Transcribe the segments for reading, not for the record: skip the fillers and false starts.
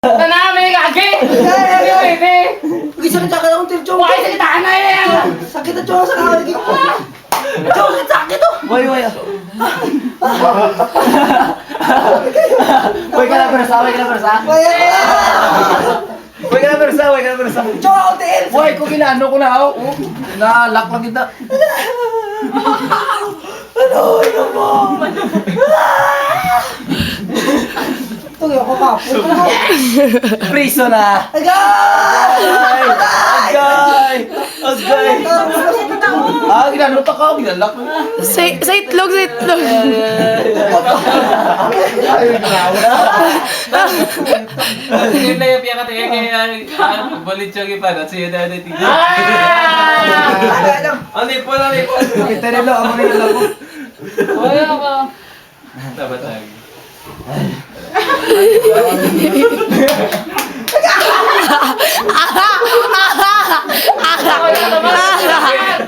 Tanami kaki. Bisa na akong tircho. Why sa tanay yan? Sakit na chong sa kawal gito. Chong sakit to. Boy. Boy ka na persa. Chong ako tiin. Boy, kung ginano ko na ako. Na-lock lang kita. Ano mo? Ito yung kapapos. Priso na. Agay! Ginano pa ka. Ginalock mo. Sa itlog. Sige na yung piyaka tayo kaya balit siya kipan at siya na natin. Ano po. Kita nila. Amo rin lang ko. Wala ka. Dapat lagi.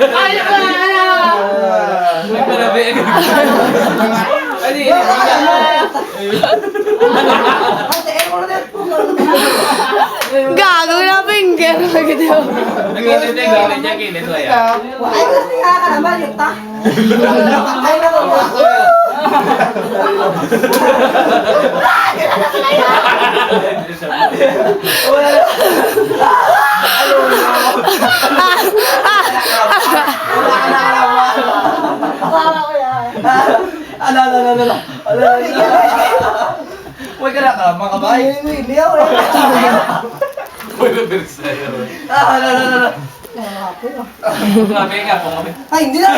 Ayaw ka. Nagparabi. Ano yun? Tiin mo na din. Gago na finger. Gitu. Nagkilit niya kilit ko yan. Ay, kasi nga ka naman yung ta. Ay, naku. Ala. Boy ka na ka. Mga kabay. Hindi ako eh. Wala bersayo. Ala. Grabe ka po. Ay, hindi na.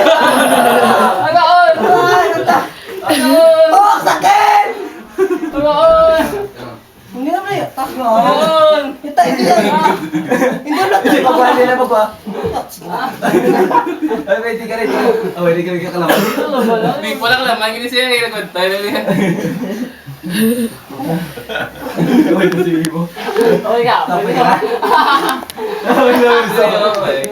Agaon. Ay, nanta. Agaon. Oh, sakit! Agaon. Hindi naman na yatak nga. Agaon. Kita, hindi na. Hindi na Hindi yatak. pa. Hindi pa. Ay, pwede ka rin. Oh, hindi ka kalaman. Hindi po lang naman. Hindi siya nagkakot tayo. Ay, sige mo. Okay ka. Tapos ka na. Ay, Kasi okay.